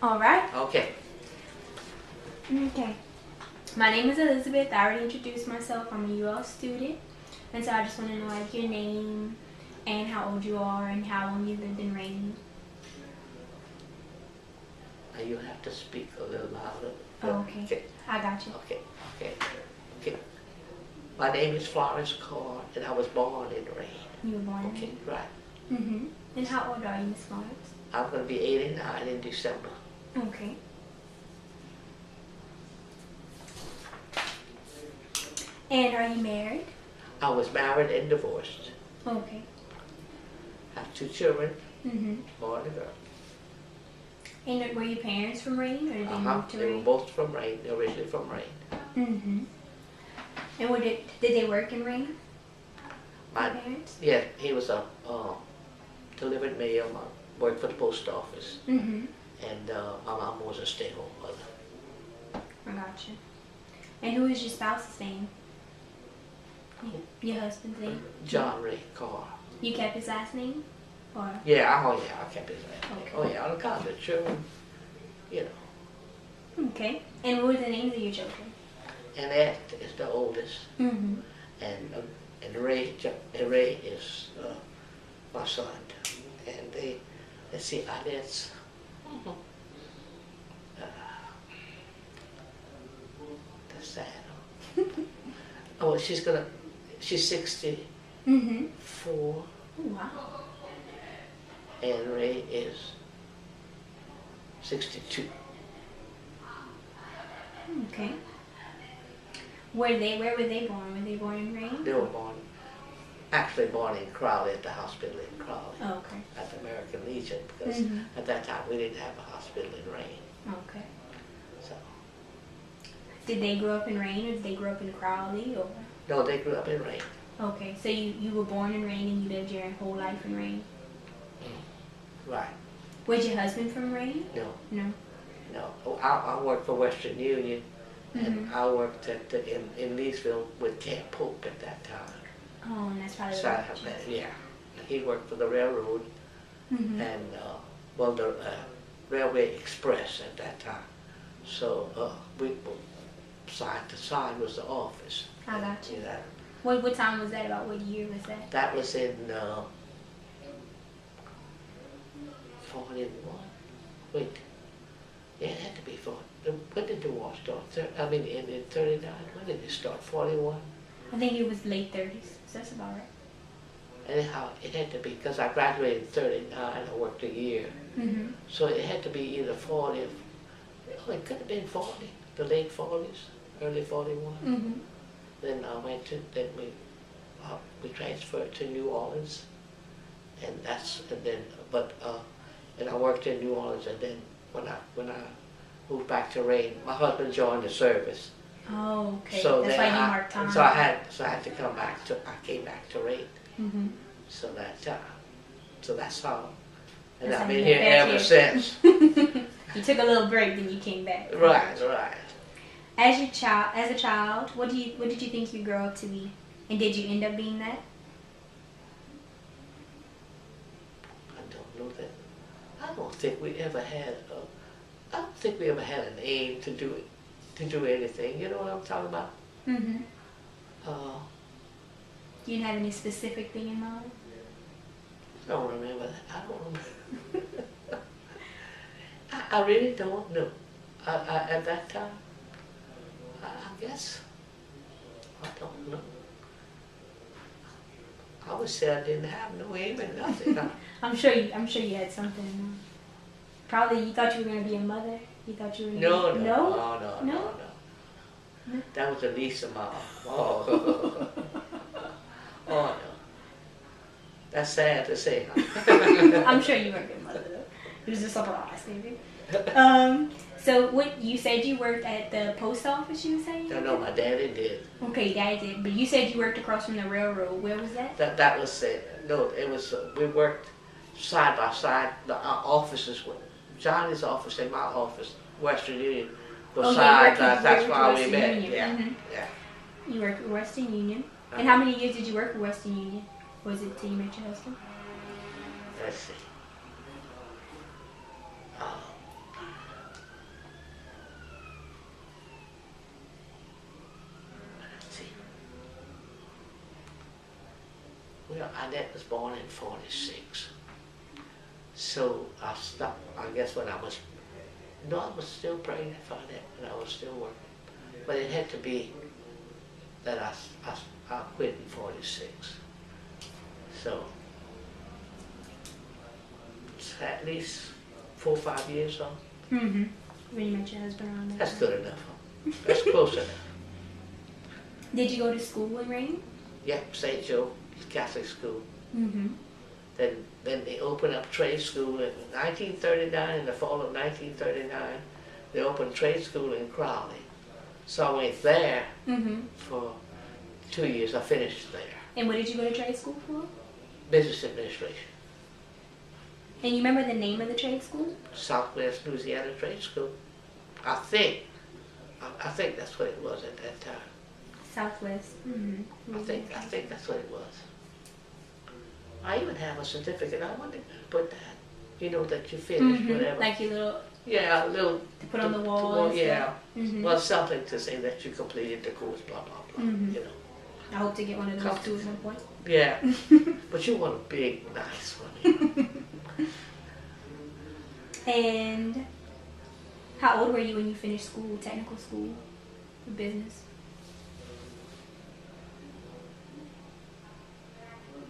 All right. Okay. Okay. My name is Elizabeth. I already introduced myself. I'm a UL student. And so I just want to know like your name and how old you are and how long you lived in Rain. You have to speak a little louder. Oh, okay. Okay. I got you. Okay. My name is Florence Carr, and I was born in Rain. You were born in Okay, Rain. right. Mm-hmm. And how old are you, Miss Florence? I'm going to be 89 in December. Okay. And are you married? I was married and divorced. Okay. I have 2 children, Mm-hmm. boy and a girl. And were your parents from Rain, or did they move to They were Rain? both from Rain, originally from Rain. Mm-hmm. And did they work in Rain? My, Your parents? yeah, he was a delivered mail, worked for the post office, Mm-hmm. and my mom was a stay-home mother. I gotcha. And who is your spouse's name? Your husband's name? John Ray Carr. You kept his last name? Or? Yeah, I kept his name. Okay. Oh yeah, on account of the children, you know. Okay. And what were the names of your children? And Ed is the oldest, Mm-hmm. and Ray is my son. And let's see, Annette's, that's sad. Oh, she's 64, Mm-hmm. Oh, wow. and Ray is 62. Okay. Where were they born? Were they born in Rain? They were actually born in Crowley, at the hospital in Crowley, Oh, okay. at the American Legion, because Mhm. at that time we didn't have a hospital in Rain. Okay. So, Did they grow up in Rain, or did they grow up in Crowley? Or? no, they grew up in Rain. Okay. So you were born in Rain and you lived your whole life in Rain? Right. Was your husband from Rain? No, No. no. Oh, I worked for Western Union, and Mhm. I worked in Leesville with Camp Pope at that time. Oh, and that's probably So what yeah, he worked for the railroad, Mm-hmm. and the Railway Express at that time. So we side to side was the office. I got you. Yeah, What time was that? About what year was that? that was in 41. Wait, yeah, it had to be 40. When did the war start? In 39. When did it start? 41. I think it was late 30s. So that's about right. Anyhow, it had to be, because I graduated in 39. I worked a year, Mm-hmm. so it had to be either 40. Oh, it could have been 40. The late 40s, early 41. Mm-hmm. Then I went to, then we transferred to New Orleans, and I worked in New Orleans, and then when I moved back to Rain, my husband joined the service. Oh, okay. So that's then why you marked time. So I had to come back I came back to Rain. Mm-hmm. So that's how, and That's I've how been you here got back ever here. since. You took a little break, then you came back. Right. As a child, what did you think you'd grow up to be, and did you end up being that? I don't know that. I don't think we ever had. I don't think we ever had an aim to do anything. You know what I'm talking about? Mm-hmm. You didn't have any specific thing in mind? I don't remember that. I don't remember. I really don't know. At that time, I guess, I don't know. I would say I didn't have no aim and nothing. I'm sure you had something in mind. Probably you thought you were gonna be a mother. You thought you were gonna No. That was the least amount. Oh. Oh no. That's sad to say. I'm sure you weren't a good mother though. It was just a surprise, maybe. So what you said you worked at the post office, you were saying? No, my daddy did. Okay, daddy did. But you said you worked across from the railroad. Where was that? That was it. No, it was. We worked side by side. Our offices were Johnny's office and my office, Western Union, was side. That's why we met. Union. Yeah, Mm-hmm. yeah. You worked with Western Union. And how many years did you work with Western Union? Was it till you met your husband? Let's see. know, Annette was born in 46. So I stopped, I guess when I was, no, I was still pregnant for Annette and I was still working. But it had to be that I quit in 46. So it's at least 4 or 5 years on. Mm-hmm. When you met your husband around that That's time. good enough. That's close enough. Did you go to school in Rain? Yep, St. Joe Catholic School. Mm-hmm. Then they opened up trade school in 1939, in the fall of 1939. They opened trade school in Crowley. So I went there for 2 years. I finished there. And what did you go to trade school for? Business administration. And you remember the name of the trade school? Southwest Louisiana Trade School. I think that's what it was at that time. Southwest. Mm-hmm. I think that's what it was. I even have a certificate. I wanted to put that, you know, that you finished, whatever. Like your little. Yeah, a little. To put on the wall. Yeah. Mm-hmm. Well, something to say that you completed the course, blah blah blah. You know. I hope to get one of those too at some point. Yeah. But you want a big, nice one. And how old were you when you finished school, technical school, business?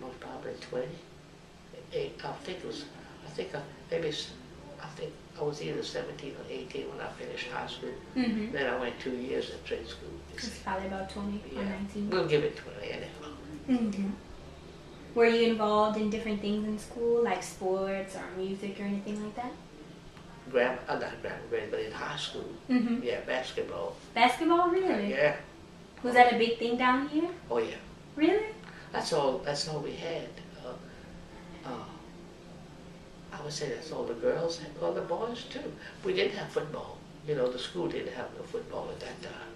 Most probably 20. I think I was either 17 or 18 when I finished high school. Mm-hmm. Then I went 2 years in trade school. It's probably about 20 or 19. We'll give it 20 anyhow. Mm-hmm. Were you involved in different things in school, like sports or music or anything like that? Not grammar grade, but in high school. Mm-hmm. Yeah, basketball. Basketball, really? Yeah. Was that a big thing down here? Oh yeah. Really? That's all we had. I would say that's all the girls had, well the boys too. We didn't have football. You know, the school didn't have no football at that time.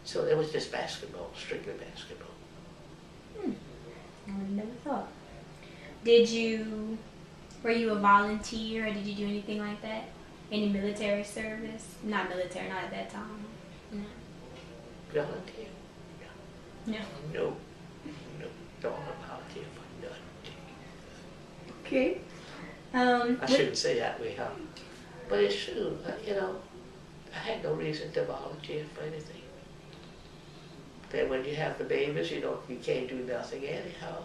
So it was just basketball, strictly basketball. I would have never thought. Were you a volunteer or did you do anything like that? Any military service? Not military, not at that time. No. Volunteer? No. No. Don't volunteer for nothing. Okay. I shouldn't say that way, huh? But it's true. You know, I had no reason to volunteer for anything. Then when you have the babies, you know, you can't do nothing anyhow.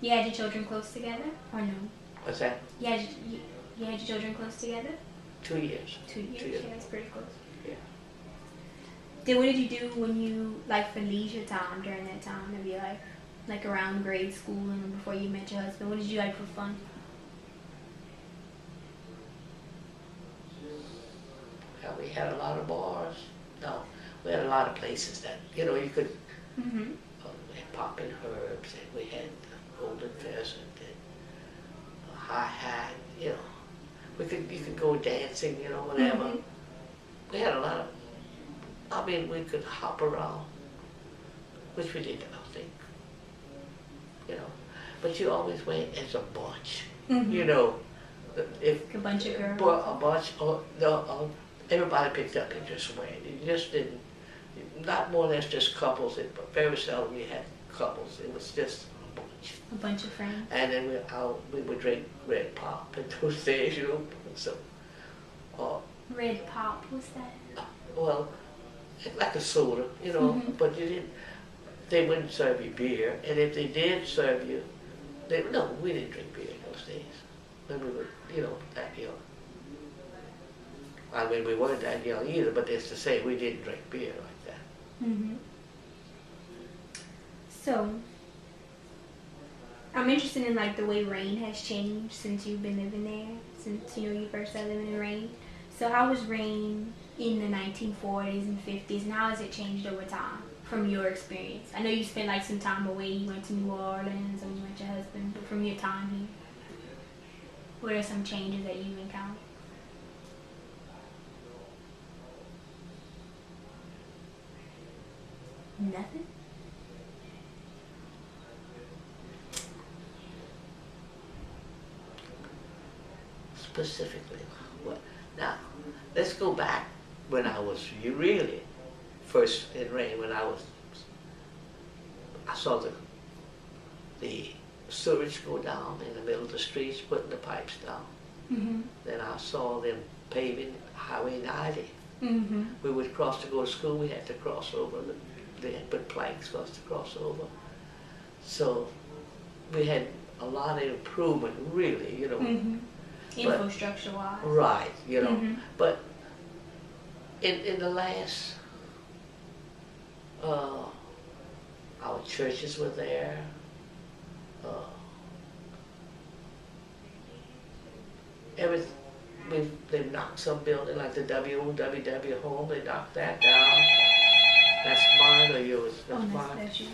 You had your children close together or no? What's that? You had your children close together? 2 years. 2 years. 2 years. Yeah, that's pretty close. Yeah. Then what did you do when you, like, for leisure time during that time of your life? Like around grade school and before you met your husband? What did you like for fun? Well, we had a lot of bars. No, we had a lot of places that, you know, you could, we had Poppin' Herbs, and we had Golden Pheasant, and High Hat, you know. You could go dancing, you know, whatever. We had a lot of, we could hop around, which we did, I think. You know, but you always went as a bunch, you know. If a bunch of girls? Well, a bunch, everybody picked up and just went. You just didn't, not more or less just couples, but very seldom we had couples. It was just a bunch. A bunch of friends? And then we would drink red pop in those days, you know, so. Red pop, what's that? Well, like a soda, you know, but they wouldn't serve you beer, and if they did serve you, we didn't drink beer in those days. When we were, you know, that young. I mean, we weren't that young either, but it's to say we didn't drink beer like that. So, I'm interested in, like, the way Rain has changed since you've been living there, since, you know, you first started living in Rain. So how was Rain in the 1940s and 50s, and how has it changed over time from your experience? I know you spent, like, some time away. You went to New Orleans and you met your husband, but from your time here, what are some changes that you've encountered? Nothing? Specifically, what? Now, let's go back when I was really first in Rain, when I saw the the sewage go down in the middle of the streets, putting the pipes down. Mhm. Then I saw them paving Highway 90. Mhm. We would cross to go to school, we had to cross over. They had put planks for us to cross over. So we had a lot of improvement, really, you know. Mhm. Infrastructure wise. Right, you know. Mhm. But in the last, our churches were there. Everything, they've knocked some building like the WWW home, they knocked that down. That's mine or yours? Oh, That's mine. that's you.